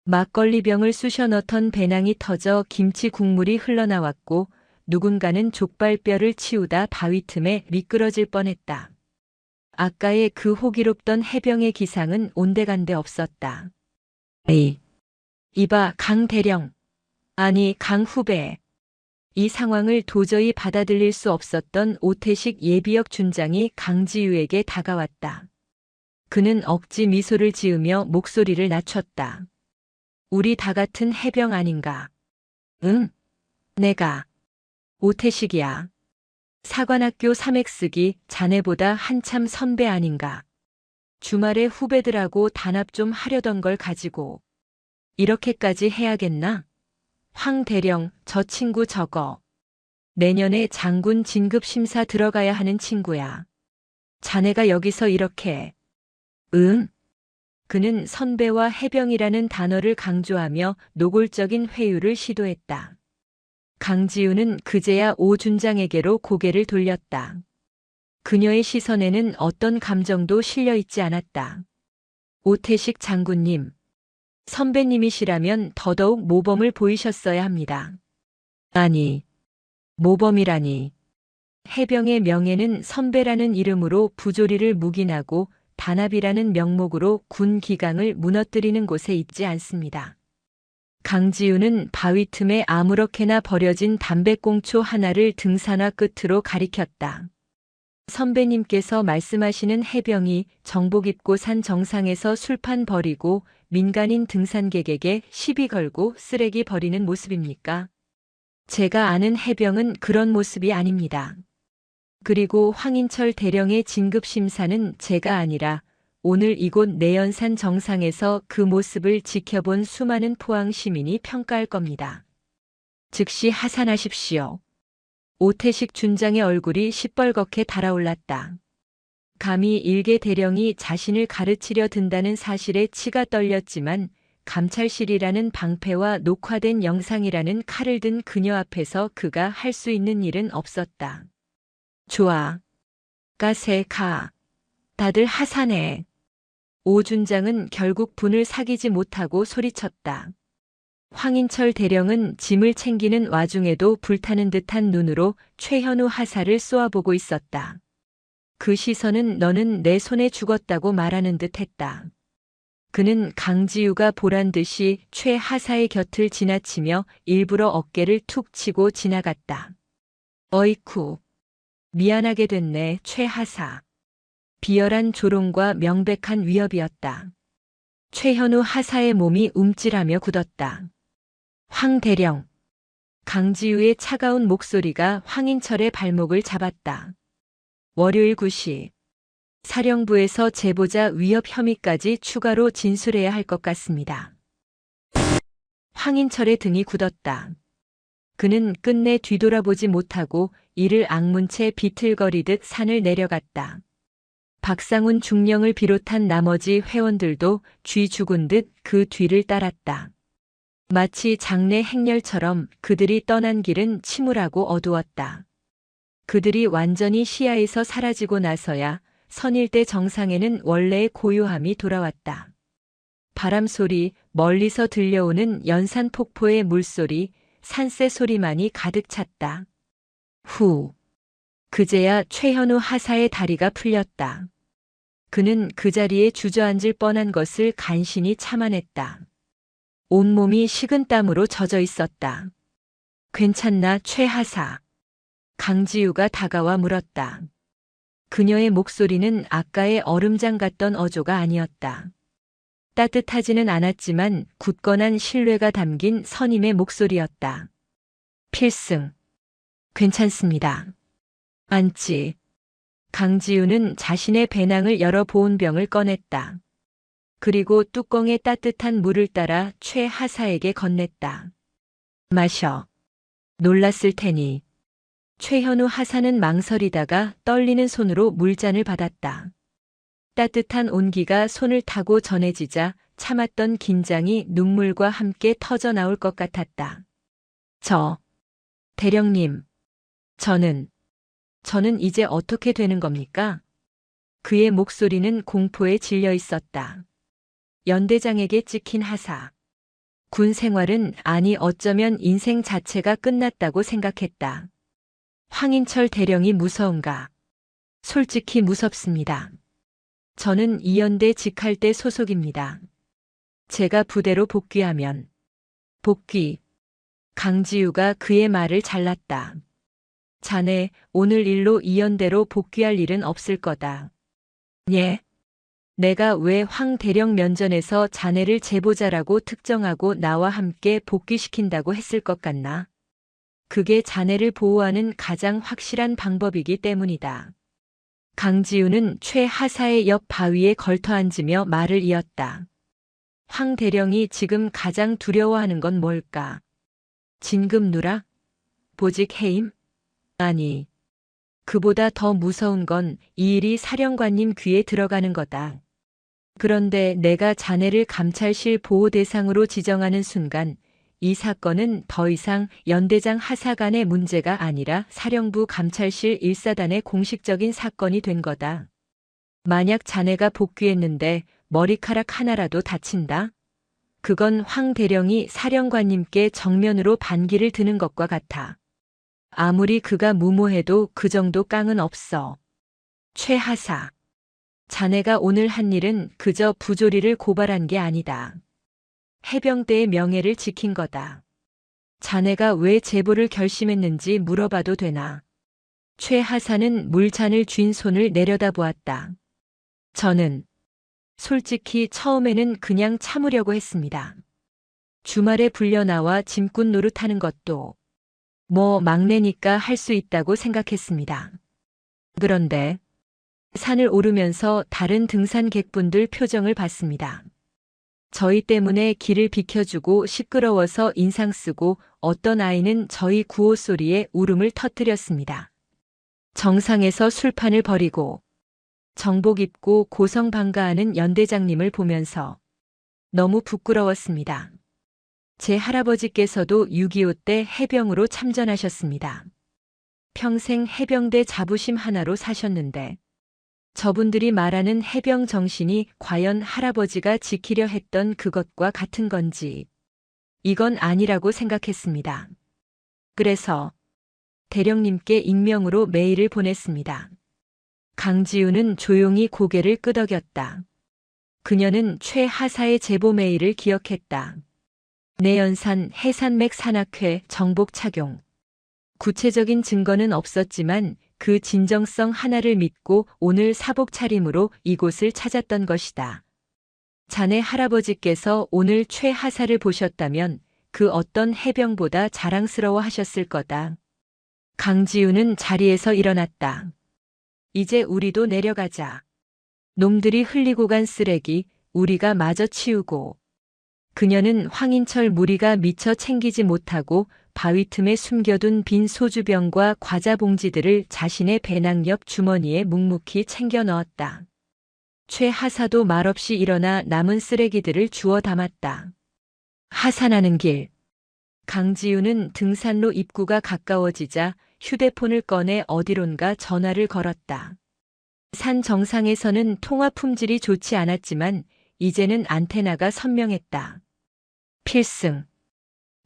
막걸리병을 쑤셔 넣던 배낭이 터져 김치 국물이 흘러나왔고 누군가는 족발뼈를 치우다 바위 틈에 미끄러질 뻔했다. 아까의 그 호기롭던 해병의 기상은 온데간데 없었다. 이봐, 강 대령. 아니, 강 후배. 이 상황을 도저히 받아들일 수 없었던 오태식 예비역 준장이 강지우에게 다가왔다. 그는 억지 미소를 지으며 목소리를 낮췄다. 우리 다 같은 해병 아닌가? 응? 내가. 오태식이야. 사관학교 3X기 자네보다 한참 선배 아닌가? 주말에 후배들하고 단합 좀 하려던 걸 가지고 이렇게까지 해야겠나? 황 대령, 저 친구 저거. 내년에 장군 진급 심사 들어가야 하는 친구야. 자네가 여기서 이렇게. 응? 그는 선배와 해병이라는 단어를 강조하며 노골적인 회유를 시도했다. 강지우는 그제야 오 준장에게로 고개를 돌렸다. 그녀의 시선에는 어떤 감정도 실려 있지 않았다. 오태식 장군님. 선배님이시라면 더더욱 모범을 보이셨어야 합니다. 아니, 모범이라니. 해병의 명예는 선배라는 이름으로 부조리를 묵인하고 단합이라는 명목으로 군 기강을 무너뜨리는 곳에 있지 않습니다. 강지우는 바위 틈에 아무렇게나 버려진 담배꽁초 하나를 등산화 끝으로 가리켰다. 선배님께서 말씀하시는 해병이 정복 입고 산 정상에서 술판 버리고 민간인 등산객에게 시비 걸고 쓰레기 버리는 모습입니까? 제가 아는 해병은 그런 모습이 아닙니다. 그리고 황인철 대령의 진급 심사는 제가 아니라 오늘 이곳 내연산 정상에서 그 모습을 지켜본 수많은 포항 시민이 평가할 겁니다. 즉시 하산하십시오. 오태식 준장의 얼굴이 시뻘겋게 달아올랐다. 감히 일개 대령이 자신을 가르치려 든다는 사실에 치가 떨렸지만 감찰실이라는 방패와 녹화된 영상이라는 칼을 든 그녀 앞에서 그가 할 수 있는 일은 없었다. 좋아. 가세 가. 다들 하산해. 오 준장은 결국 분을 사귀지 못하고 소리쳤다. 황인철 대령은 짐을 챙기는 와중에도 불타는 듯한 눈으로 최현우 하사를 쏘아보고 있었다. 그 시선은 너는 내 손에 죽었다고 말하는 듯 했다. 그는 강지우가 보란 듯이 최 하사의 곁을 지나치며 일부러 어깨를 툭 치고 지나갔다. 어이쿠. 미안하게 됐네, 최 하사. 비열한 조롱과 명백한 위협이었다. 최현우 하사의 몸이 움찔하며 굳었다. 황 대령. 강지우의 차가운 목소리가 황인철의 발목을 잡았다. 월요일 9시. 사령부에서 제보자 위협 혐의까지 추가로 진술해야 할 것 같습니다. 황인철의 등이 굳었다. 그는 끝내 뒤돌아보지 못하고 이를 악문 채 비틀거리듯 산을 내려갔다. 박상훈 중령을 비롯한 나머지 회원들도 쥐 죽은 듯 그 뒤를 따랐다. 마치 장내 행렬처럼 그들이 떠난 길은 침울하고 어두웠다. 그들이 완전히 시야에서 사라지고 나서야 선일대 정상에는 원래의 고요함이 돌아왔다. 바람 소리, 멀리서 들려오는 연산 폭포의 물소리, 산새 소리만이 가득 찼다. 후. 그제야 최현우 하사의 다리가 풀렸다. 그는 그 자리에 주저앉을 뻔한 것을 간신히 참아냈다. 온몸이 식은땀으로 젖어 있었다. 괜찮나, 최 하사? 강지우가 다가와 물었다. 그녀의 목소리는 아까의 얼음장 같던 어조가 아니었다. 따뜻하지는 않았지만 굳건한 신뢰가 담긴 선임의 목소리였다. 필승. 괜찮습니다. 안지. 강지우는 자신의 배낭을 열어 보온병을 꺼냈다. 그리고 뚜껑에 따뜻한 물을 따라 최 하사에게 건넸다. 마셔. 놀랐을 테니. 최현우 하사는 망설이다가 떨리는 손으로 물잔을 받았다. 따뜻한 온기가 손을 타고 전해지자 참았던 긴장이 눈물과 함께 터져 나올 것 같았다. 대령님. 저는 이제 어떻게 되는 겁니까? 그의 목소리는 공포에 질려 있었다. 연대장에게 찍힌 하사. 군 생활은, 아니 어쩌면 인생 자체가 끝났다고 생각했다. 황인철 대령이 무서운가? 솔직히 무섭습니다. 저는 이연대 직할대 소속입니다. 제가 부대로 복귀하면. 복귀. 강지우가 그의 말을 잘랐다. 자네, 오늘 일로 이연대로 복귀할 일은 없을 거다. 예. 내가 왜 황 대령 면전에서 자네를 제보자라고 특정하고 나와 함께 복귀시킨다고 했을 것 같나? 그게 자네를 보호하는 가장 확실한 방법이기 때문이다. 강지우는 최 하사의 옆 바위에 걸터 앉으며 말을 이었다. 황 대령이 지금 가장 두려워하는 건 뭘까? 진급 누락? 보직 해임? 아니. 그보다 더 무서운 건 이 일이 사령관님 귀에 들어가는 거다. 그런데 내가 자네를 감찰실 보호 대상으로 지정하는 순간 이 사건은 더 이상 연대장 하사 간의 문제가 아니라 사령부 감찰실 1사단의 공식적인 사건이 된 거다. 만약 자네가 복귀했는데 머리카락 하나라도 다친다? 그건 황 대령이 사령관님께 정면으로 반기를 드는 것과 같아. 아무리 그가 무모해도 그 정도 깡은 없어. 최 하사. 자네가 오늘 한 일은 그저 부조리를 고발한 게 아니다. 해병대의 명예를 지킨 거다. 자네가 왜 제보를 결심했는지 물어봐도 되나? 최 하사는 물잔을 쥔 손을 내려다보았다. 저는 솔직히 처음에는 그냥 참으려고 했습니다. 주말에 불려나와 짐꾼 노릇하는 것도 막내니까 할 수 있다고 생각했습니다. 그런데 산을 오르면서 다른 등산객분들 표정을 봤습니다. 저희 때문에 길을 비켜주고 시끄러워서 인상 쓰고 어떤 아이는 저희 구호 소리에 울음을 터뜨렸습니다. 정상에서 술판을 벌이고 정복 입고 고성방가하는 연대장님을 보면서 너무 부끄러웠습니다. 제 할아버지께서도 6.25 때 해병으로 참전하셨습니다. 평생 해병대 자부심 하나로 사셨는데 저분들이 말하는 해병 정신이 과연 할아버지가 지키려 했던 그것과 같은 건지 이건 아니라고 생각했습니다. 그래서 대령님께 익명으로 메일을 보냈습니다. 강지우는 조용히 고개를 끄덕였다. 그녀는 최 하사의 제보 메일을 기억했다. 내연산 해산맥 산악회 정복 착용. 구체적인 증거는 없었지만 그 진정성 하나를 믿고 오늘 사복 차림으로 이곳을 찾았던 것이다. 자네 할아버지께서 오늘 최 하사를 보셨다면 그 어떤 해병보다 자랑스러워 하셨을 거다. 강지우는 자리에서 일어났다. 이제 우리도 내려가자. 놈들이 흘리고 간 쓰레기 우리가 마저 치우고. 그녀는 황인철 무리가 미처 챙기지 못하고 바위 틈에 숨겨둔 빈 소주병과 과자 봉지들을 자신의 배낭 옆 주머니에 묵묵히 챙겨 넣었다. 최 하사도 말없이 일어나 남은 쓰레기들을 주워 담았다. 하산하는 길. 강지우는 등산로 입구가 가까워지자 휴대폰을 꺼내 어디론가 전화를 걸었다. 산 정상에서는 통화 품질이 좋지 않았지만 이제는 안테나가 선명했다. 필승.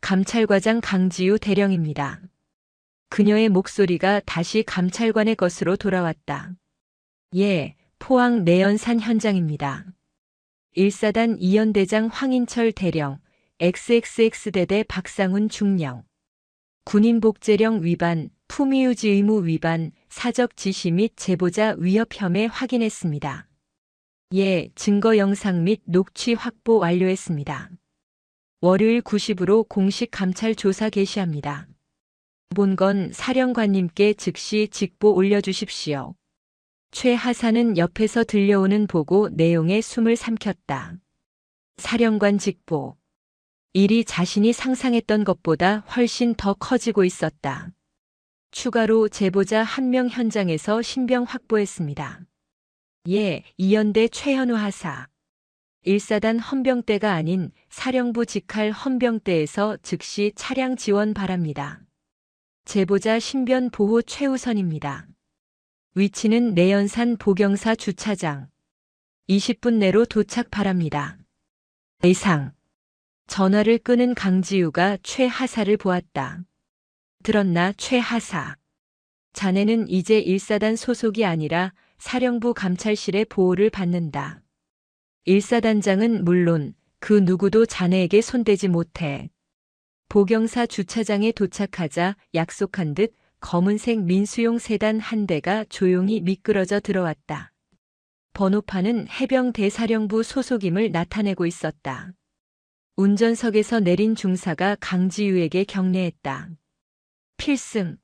감찰과장 강지우 대령입니다. 그녀의 목소리가 다시 감찰관의 것으로 돌아왔다. 예, 포항 내연산 현장입니다. 1사단 2연대장 황인철 대령, XXX대대 박상훈 중령. 군인복제령 위반, 품위유지 의무 위반, 사적 지시 및 제보자 위협 혐의 확인했습니다. 예, 증거 영상 및 녹취 확보 완료했습니다. 월요일 90으로 공식 감찰 조사 개시합니다. 본건 사령관님께 즉시 직보 올려주십시오. 최 하사는 옆에서 들려오는 보고 내용에 숨을 삼켰다. 사령관 직보. 일이 자신이 상상했던 것보다 훨씬 더 커지고 있었다. 추가로 제보자 1명 현장에서 신병 확보했습니다. 예, 이연대 최현우 하사. 1사단 헌병대가 아닌 사령부 직할 헌병대에서 즉시 차량 지원 바랍니다. 제보자 신변 보호 최우선입니다. 위치는 내연산 보경사 주차장. 20분 내로 도착 바랍니다. 이상. 전화를 끄는 강지우가 최 하사를 보았다. 들었나 최 하사. 자네는 이제 1사단 소속이 아니라 사령부 감찰실의 보호를 받는다. 1사단장은 물론 그 누구도 자네에게 손대지 못해. 보경사 주차장에 도착하자 약속한 듯 검은색 민수용 세단 한 대가 조용히 미끄러져 들어왔다. 번호판은 해병대사령부 소속임을 나타내고 있었다. 운전석에서 내린 중사가 강지우에게 경례했다. 필승.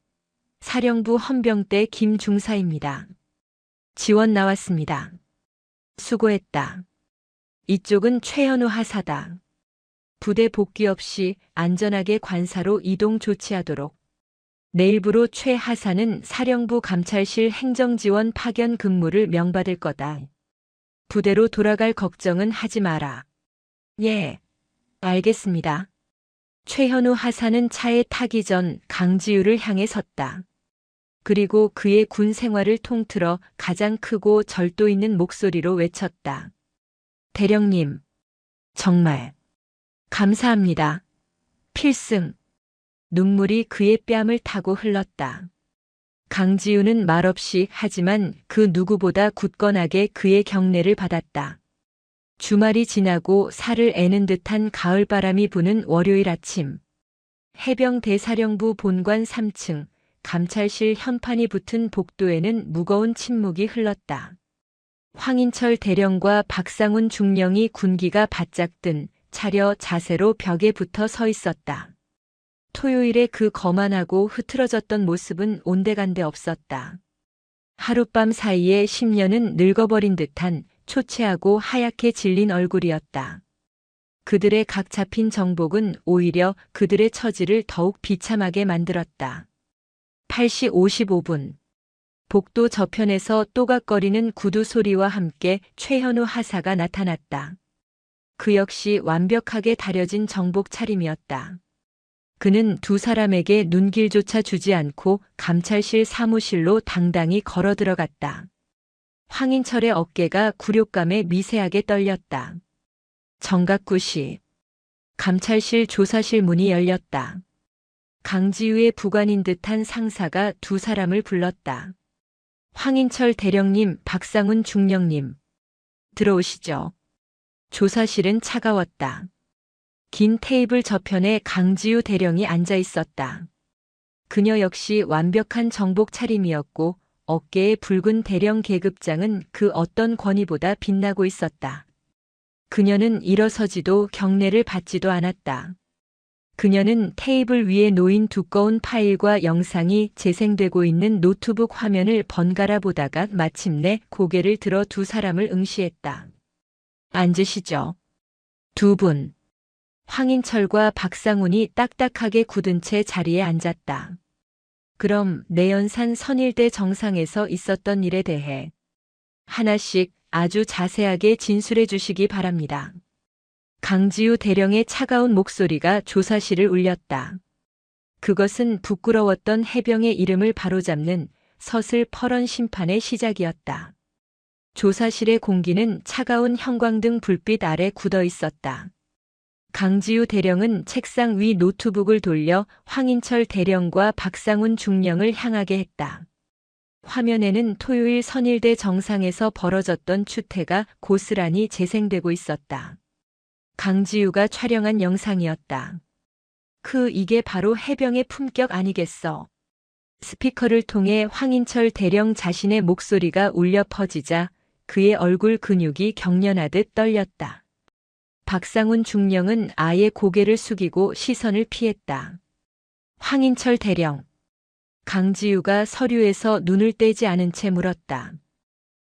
사령부 헌병대 김 중사입니다. 지원 나왔습니다. 수고했다. 이쪽은 최현우 하사다. 부대 복귀 없이 안전하게 관사로 이동 조치하도록. 내일부로 최 하사는 사령부 감찰실 행정지원 파견 근무를 명받을 거다. 부대로 돌아갈 걱정은 하지 마라. 예, 알겠습니다. 최현우 하사는 차에 타기 전 강지우를 향해 섰다. 그리고 그의 군 생활을 통틀어 가장 크고 절도 있는 목소리로 외쳤다. 대령님, 정말 감사합니다. 필승. 눈물이 그의 뺨을 타고 흘렀다. 강지우는 말없이 하지만 그 누구보다 굳건하게 그의 경례를 받았다. 주말이 지나고 살을 애는 듯한 가을바람이 부는 월요일 아침. 해병대사령부 본관 3층 감찰실 현판이 붙은 복도에는 무거운 침묵이 흘렀다. 황인철 대령과 박상훈 중령이 군기가 바짝 든 차려 자세로 벽에 붙어 서 있었다. 토요일에 그 거만하고 흐트러졌던 모습은 온데간데 없었다. 하룻밤 사이에 10년은 늙어버린 듯한 초췌하고 하얗게 질린 얼굴이었다. 그들의 각 잡힌 정복은 오히려 그들의 처지를 더욱 비참하게 만들었다. 8시 55분. 복도 저편에서 또각거리는 구두 소리와 함께 최현우 하사가 나타났다. 그 역시 완벽하게 다려진 정복 차림이었다. 그는 두 사람에게 눈길조차 주지 않고 감찰실 사무실로 당당히 걸어 들어갔다. 황인철의 어깨가 굴욕감에 미세하게 떨렸다. 정각구시. 감찰실 조사실 문이 열렸다. 강지우의 부관인 듯한 상사가 두 사람을 불렀다. 황인철 대령님, 박상훈 중령님. 들어오시죠. 조사실은 차가웠다. 긴 테이블 저편에 강지우 대령이 앉아 있었다. 그녀 역시 완벽한 정복 차림이었고 어깨의 붉은 대령 계급장은 그 어떤 권위보다 빛나고 있었다. 그녀는 일어서지도 경례를 받지도 않았다. 그녀는 테이블 위에 놓인 두꺼운 파일과 영상이 재생되고 있는 노트북 화면을 번갈아 보다가 마침내 고개를 들어 두 사람을 응시했다. 앉으시죠. 두 분. 황인철과 박상훈이 딱딱하게 굳은 채 자리에 앉았다. 그럼 내연산 선일대 정상에서 있었던 일에 대해 하나씩 아주 자세하게 진술해 주시기 바랍니다. 강지우 대령의 차가운 목소리가 조사실을 울렸다. 그것은 부끄러웠던 해병의 이름을 바로잡는 서슬퍼런 심판의 시작이었다. 조사실의 공기는 차가운 형광등 불빛 아래 굳어 있었다. 강지우 대령은 책상 위 노트북을 돌려 황인철 대령과 박상훈 중령을 향하게 했다. 화면에는 토요일 선일대 정상에서 벌어졌던 추태가 고스란히 재생되고 있었다. 강지우가 촬영한 영상이었다. 이게 바로 해병의 품격 아니겠어. 스피커를 통해 황인철 대령 자신의 목소리가 울려 퍼지자 그의 얼굴 근육이 경련하듯 떨렸다. 박상훈 중령은 아예 고개를 숙이고 시선을 피했다. 황인철 대령. 강지우가 서류에서 눈을 떼지 않은 채 물었다.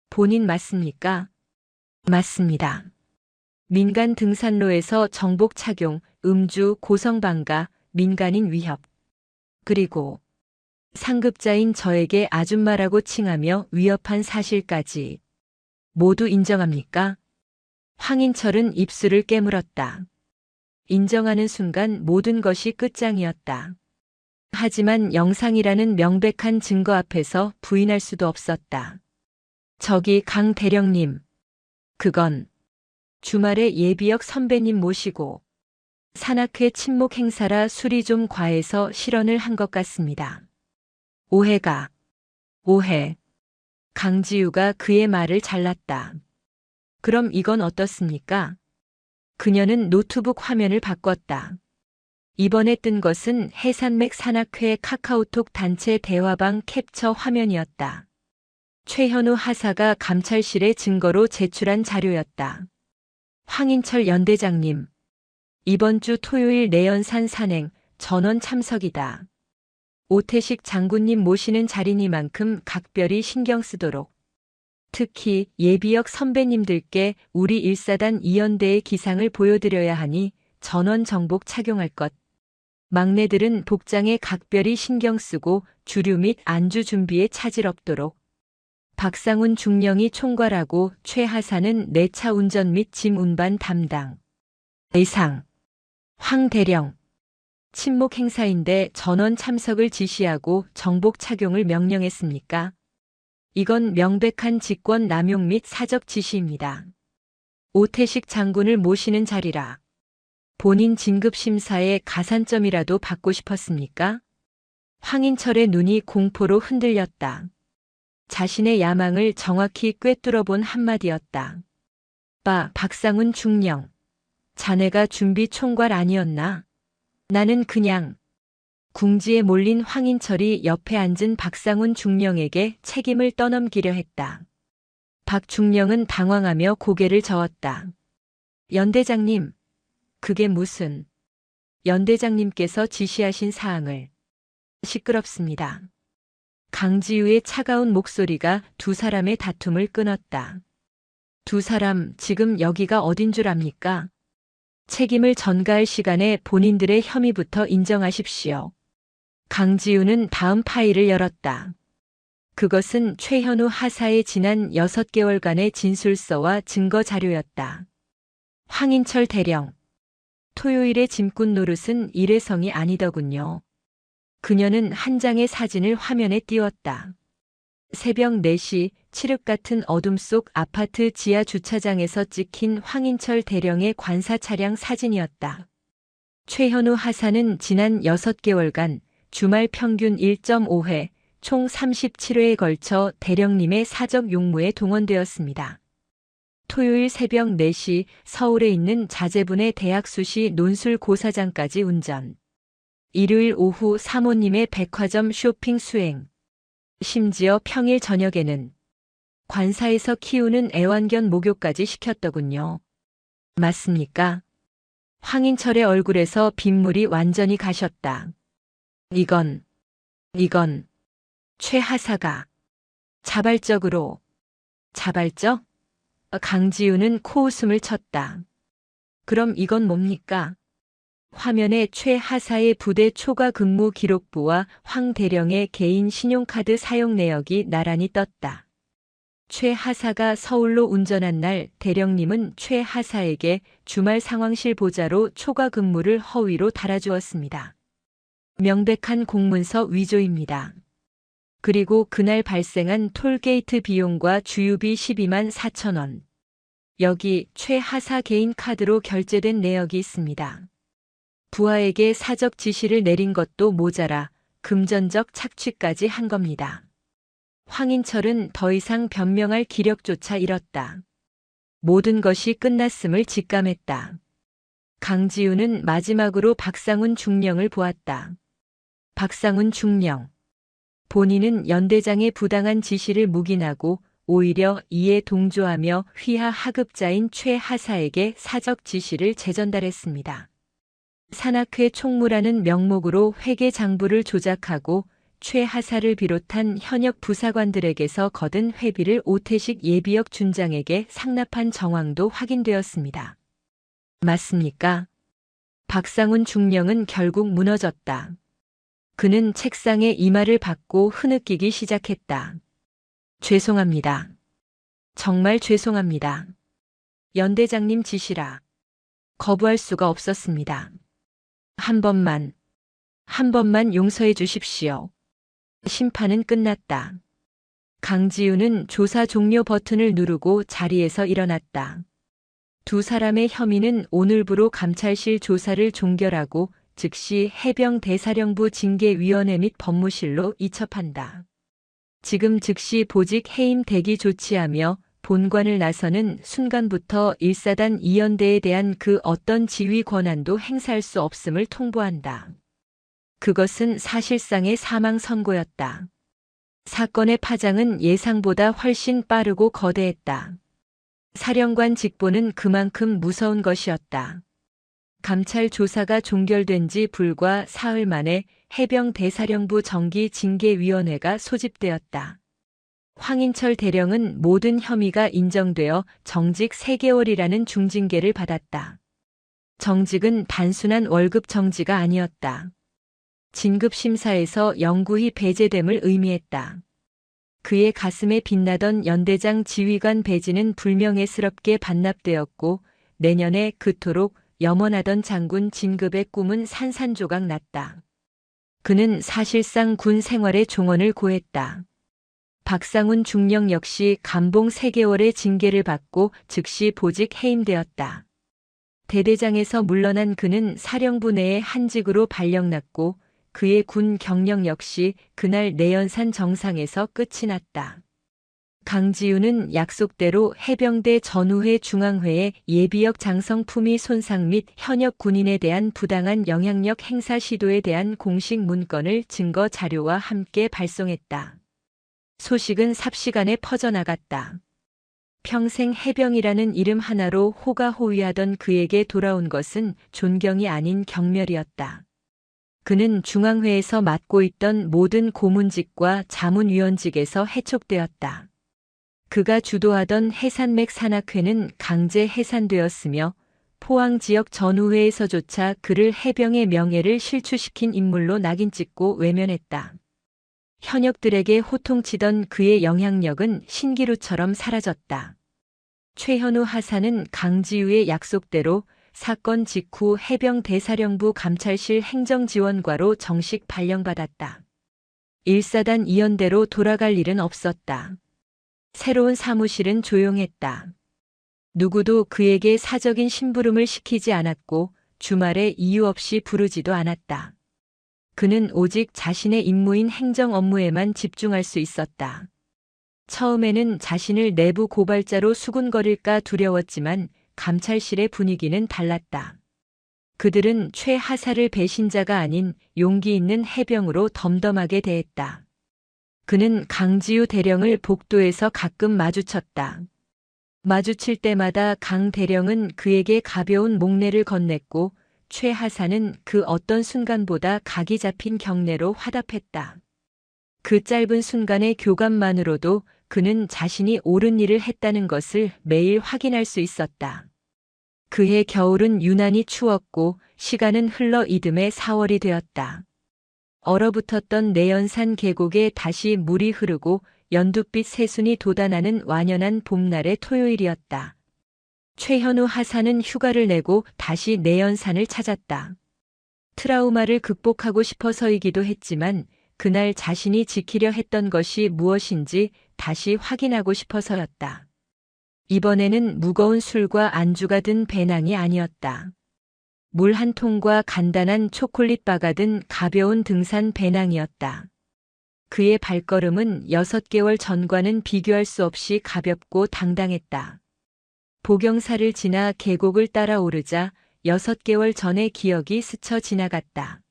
본인 맞습니까? 맞습니다. 민간 등산로에서 정복 착용, 음주, 고성방가, 민간인 위협. 그리고 상급자인 저에게 아줌마라고 칭하며 위협한 사실까지 모두 인정합니까? 황인철은 입술을 깨물었다. 인정하는 순간 모든 것이 끝장이었다. 하지만 영상이라는 명백한 증거 앞에서 부인할 수도 없었다. 저기 강 대령님. 그건 주말에 예비역 선배님 모시고 산악회 친목 행사라 술이 좀 과해서 실언을 한 것 같습니다. 오해. 강지우가 그의 말을 잘랐다. 그럼 이건 어떻습니까? 그녀는 노트북 화면을 바꿨다. 이번에 뜬 것은 해산맥 산악회 카카오톡 단체 대화방 캡처 화면이었다. 최현우 하사가 감찰실에 증거로 제출한 자료였다. 황인철 연대장님. 이번 주 토요일 내연산 산행 전원 참석이다. 오태식 장군님 모시는 자리니만큼 각별히 신경 쓰도록. 특히 예비역 선배님들께 우리 1사단 2연대의 기상을 보여드려야 하니 전원 정복 착용할 것. 막내들은 복장에 각별히 신경 쓰고 주류 및 안주 준비에 차질 없도록. 박상훈 중령이 총괄하고 최 하사는 내차 운전 및 짐 운반 담당. 이상. 황 대령. 친목 행사인데 전원 참석을 지시하고 정복 착용을 명령했습니까? 이건 명백한 직권 남용 및 사적 지시입니다. 오태식 장군을 모시는 자리라. 본인 진급 심사에 가산점이라도 받고 싶었습니까? 황인철의 눈이 공포로 흔들렸다. 자신의 야망을 정확히 꿰뚫어 본 한마디였다. 박상훈 중령. 자네가 준비 총괄 아니었나? 나는 그냥. 궁지에 몰린 황인철이 옆에 앉은 박상훈 중령에게 책임을 떠넘기려 했다. 박 중령은 당황하며 고개를 저었다. 연대장님. 그게 무슨. 연대장님께서 지시하신 사항을. 시끄럽습니다. 강지우의 차가운 목소리가 두 사람의 다툼을 끊었다. 두 사람 지금 여기가 어딘 줄 압니까? 책임을 전가할 시간에 본인들의 혐의부터 인정하십시오. 강지우는 다음 파일을 열었다. 그것은 최현우 하사의 지난 6개월간의 진술서와 증거 자료였다. 황인철 대령. 토요일의 짐꾼 노릇은 일회성이 아니더군요. 그녀는 한 장의 사진을 화면에 띄웠다. 새벽 4시 칠흑 같은 어둠 속 아파트 지하 주차장에서 찍힌 황인철 대령의 관사 차량 사진이었다. 최현우 하사는 지난 6개월간 주말 평균 1.5회, 총 37회에 걸쳐 대령님의 사적 용무에 동원되었습니다. 토요일 새벽 4시 서울에 있는 자제분의 대학 수시 논술 고사장까지 운전. 일요일 오후 사모님의 백화점 쇼핑 수행. 심지어 평일 저녁에는 관사에서 키우는 애완견 목욕까지 시켰더군요. 맞습니까? 황인철의 얼굴에서 빗물이 완전히 가셨다. 이건 최 하사가 자발적? 강지우는 코웃음을 쳤다. 그럼 이건 뭡니까? 화면에 최 하사의 부대 초과 근무 기록부와 황 대령의 개인 신용카드 사용 내역이 나란히 떴다. 최 하사가 서울로 운전한 날 대령님은 최 하사에게 주말 상황실 보좌로 초과 근무를 허위로 달아주었습니다. 명백한 공문서 위조입니다. 그리고 그날 발생한 톨게이트 비용과 주유비 12만 4천 원. 여기 최 하사 개인 카드로 결제된 내역이 있습니다. 부하에게 사적 지시를 내린 것도 모자라 금전적 착취까지 한 겁니다. 황인철은 더 이상 변명할 기력조차 잃었다. 모든 것이 끝났음을 직감했다. 강지우는 마지막으로 박상훈 중령을 보았다. 박상훈 중령. 본인은 연대장의 부당한 지시를 묵인하고 오히려 이에 동조하며 휘하 하급자인 최 하사에게 사적 지시를 재전달했습니다. 산악회 총무라는 명목으로 회계 장부를 조작하고 최 하사를 비롯한 현역 부사관들에게서 거둔 회비를 오태식 예비역 준장에게 상납한 정황도 확인되었습니다. 맞습니까? 박상훈 중령은 결국 무너졌다. 그는 책상에 이마를 박고 흐느끼기 시작했다. 죄송합니다. 정말 죄송합니다. 연대장님 지시라. 거부할 수가 없었습니다. 한 번만 용서해 주십시오. 심판은 끝났다. 강지우는 조사 종료 버튼을 누르고 자리에서 일어났다. 두 사람의 혐의는 오늘부로 감찰실 조사를 종결하고 즉시 해병대사령부 징계위원회 및 법무실로 이첩한다. 지금 즉시 보직 해임 대기 조치하며 본관을 나서는 순간부터 1사단 2연대에 대한 그 어떤 지휘 권한도 행사할 수 없음을 통보한다. 그것은 사실상의 사망 선고였다. 사건의 파장은 예상보다 훨씬 빠르고 거대했다. 사령관 직보는 그만큼 무서운 것이었다. 감찰 조사가 종결된 지 불과 사흘 만에 해병대사령부 정기징계위원회가 소집되었다. 황인철 대령은 모든 혐의가 인정되어 정직 3개월이라는 중징계를 받았다. 정직은 단순한 월급 정지가 아니었다. 진급심사에서 영구히 배제됨을 의미했다. 그의 가슴에 빛나던 연대장 지휘관 배지는 불명예스럽게 반납되었고 내년에 그토록 염원하던 장군 진급의 꿈은 산산조각 났다. 그는 사실상 군 생활의 종언을 고했다. 박상훈 중령 역시 감봉 3개월의 징계를 받고 즉시 보직 해임되었다. 대대장에서 물러난 그는 사령부 내에 한직으로 발령났고 그의 군 경력 역시 그날 내연산 정상에서 끝이 났다. 강지우는 약속대로 해병대 전우회 중앙회에 예비역 장성 품위 손상 및 현역 군인에 대한 부당한 영향력 행사 시도에 대한 공식 문건을 증거 자료와 함께 발송했다. 소식은 삽시간에 퍼져나갔다. 평생 해병이라는 이름 하나로 호가호위하던 그에게 돌아온 것은 존경이 아닌 경멸이었다. 그는 중앙회에서 맡고 있던 모든 고문직과 자문위원직에서 해촉되었다. 그가 주도하던 해산맥 산악회는 강제 해산되었으며 포항 지역 전우회에서조차 그를 해병의 명예를 실추시킨 인물로 낙인 찍고 외면했다. 현역들에게 호통치던 그의 영향력은 신기루처럼 사라졌다. 최현우 하사는 강지우의 약속대로 사건 직후 해병대사령부 감찰실 행정지원과로 정식 발령받았다. 1사단 2연대로 돌아갈 일은 없었다. 새로운 사무실은 조용했다. 누구도 그에게 사적인 심부름을 시키지 않았고 주말에 이유 없이 부르지도 않았다. 그는 오직 자신의 임무인 행정 업무에만 집중할 수 있었다. 처음에는 자신을 내부 고발자로 수군거릴까 두려웠지만 감찰실의 분위기는 달랐다. 그들은 최 하사를 배신자가 아닌 용기 있는 해병으로 덤덤하게 대했다. 그는 강지우 대령을 복도에서 가끔 마주쳤다. 마주칠 때마다 강 대령은 그에게 가벼운 목례를 건넸고 최 하사는 그 어떤 순간보다 각이 잡힌 경례로 화답했다. 그 짧은 순간의 교감만으로도 그는 자신이 옳은 일을 했다는 것을 매일 확인할 수 있었다. 그해 겨울은 유난히 추웠고 시간은 흘러 이듬해 4월이 되었다. 얼어붙었던 내연산 계곡에 다시 물이 흐르고 연두빛 새순이 돋아나는 완연한 봄날의 토요일이었다. 최현우 하사는 휴가를 내고 다시 내연산을 찾았다. 트라우마를 극복하고 싶어서이기도 했지만 그날 자신이 지키려 했던 것이 무엇인지 다시 확인하고 싶어서였다. 이번에는 무거운 술과 안주가 든 배낭이 아니었다. 물 한 통과 간단한 초콜릿바가 든 가벼운 등산 배낭이었다. 그의 발걸음은 6개월 전과는 비교할 수 없이 가볍고 당당했다. 보경사를 지나 계곡을 따라 오르자 6개월 전의 기억이 스쳐 지나갔다.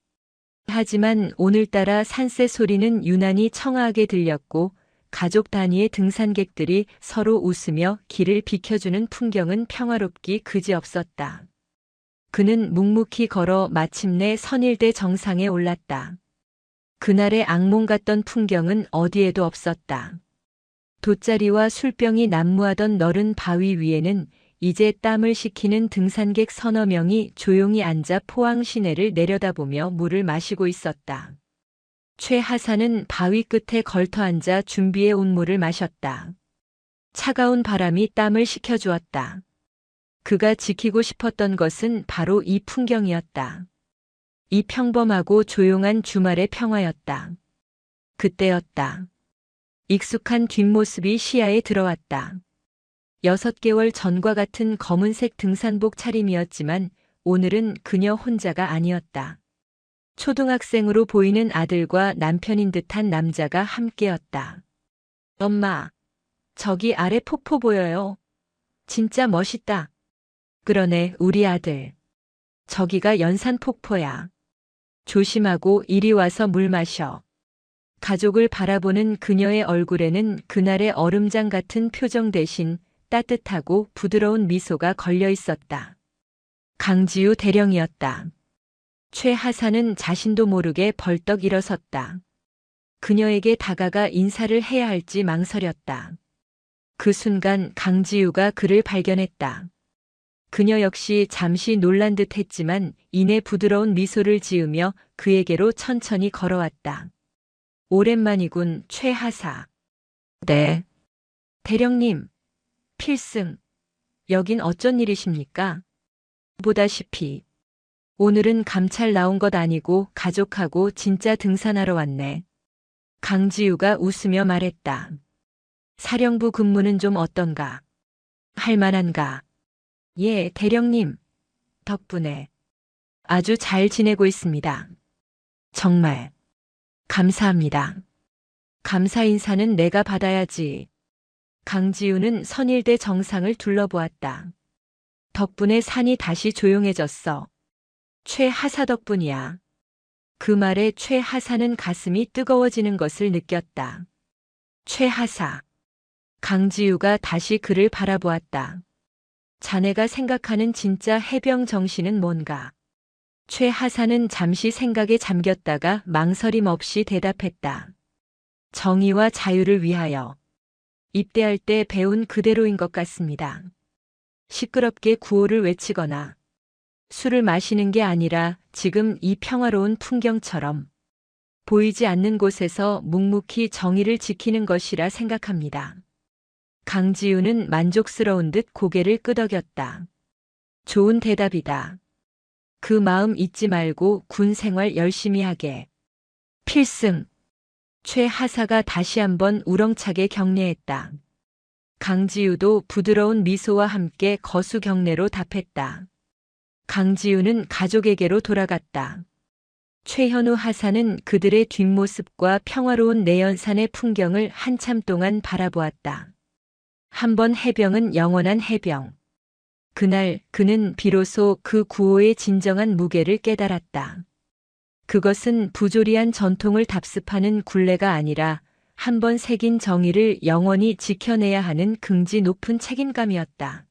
하지만 오늘따라 산새 소리는 유난히 청아하게 들렸고 가족 단위의 등산객들이 서로 웃으며 길을 비켜주는 풍경은 평화롭기 그지없었다. 그는 묵묵히 걸어 마침내 선일대 정상에 올랐다. 그날의 악몽 같던 풍경은 어디에도 없었다. 돗자리와 술병이 난무하던 너른 바위 위에는 이제 땀을 식히는 등산객 서너 명이 조용히 앉아 포항 시내를 내려다보며 물을 마시고 있었다. 최 하사는 바위 끝에 걸터앉아 준비해 온 물을 마셨다. 차가운 바람이 땀을 식혀주었다. 그가 지키고 싶었던 것은 바로 이 풍경이었다. 이 평범하고 조용한 주말의 평화였다. 그때였다. 익숙한 뒷모습이 시야에 들어왔다. 6개월 전과 같은 검은색 등산복 차림이었지만 오늘은 그녀 혼자가 아니었다. 초등학생으로 보이는 아들과 남편인 듯한 남자가 함께였다. 엄마, 저기 아래 폭포 보여요. 진짜 멋있다. 그러네, 우리 아들. 저기가 연산 폭포야. 조심하고 이리 와서 물 마셔. 가족을 바라보는 그녀의 얼굴에는 그날의 얼음장 같은 표정 대신 따뜻하고 부드러운 미소가 걸려 있었다. 강지우 대령이었다. 최 하사는 자신도 모르게 벌떡 일어섰다. 그녀에게 다가가 인사를 해야 할지 망설였다. 그 순간 강지우가 그를 발견했다. 그녀 역시 잠시 놀란 듯 했지만 이내 부드러운 미소를 지으며 그에게로 천천히 걸어왔다. 오랜만이군, 최 하사. 네. 대령님, 필승. 여긴 어쩐 일이십니까? 보다시피 오늘은 감찰 나온 것 아니고 가족하고 진짜 등산하러 왔네. 강지우가 웃으며 말했다. 사령부 근무는 좀 어떤가? 할만한가? 예, 대령님. 덕분에 아주 잘 지내고 있습니다. 정말 감사합니다. 감사 인사는 내가 받아야지. 강지우는 선일대 정상을 둘러보았다. 덕분에 산이 다시 조용해졌어. 최 하사 덕분이야. 그 말에 최 하사는 가슴이 뜨거워지는 것을 느꼈다. 최 하사. 강지우가 다시 그를 바라보았다. 자네가 생각하는 진짜 해병 정신은 뭔가? 최 하사는 잠시 생각에 잠겼다가 망설임 없이 대답했다. 정의와 자유를 위하여. 입대할 때 배운 그대로인 것 같습니다. 시끄럽게 구호를 외치거나 술을 마시는 게 아니라 지금 이 평화로운 풍경처럼 보이지 않는 곳에서 묵묵히 정의를 지키는 것이라 생각합니다. 강지우는 만족스러운 듯 고개를 끄덕였다. 좋은 대답이다. 그 마음 잊지 말고 군 생활 열심히 하게. 필승. 최 하사가 다시 한번 우렁차게 격려했다. 강지우도 부드러운 미소와 함께 거수 경례로 답했다. 강지우는 가족에게로 돌아갔다. 최현우 하사는 그들의 뒷모습과 평화로운 내연산의 풍경을 한참 동안 바라보았다. 한 번 해병은 영원한 해병. 그날 그는 비로소 그 구호의 진정한 무게를 깨달았다. 그것은 부조리한 전통을 답습하는 굴레가 아니라 한번 새긴 정의를 영원히 지켜내야 하는 긍지 높은 책임감이었다.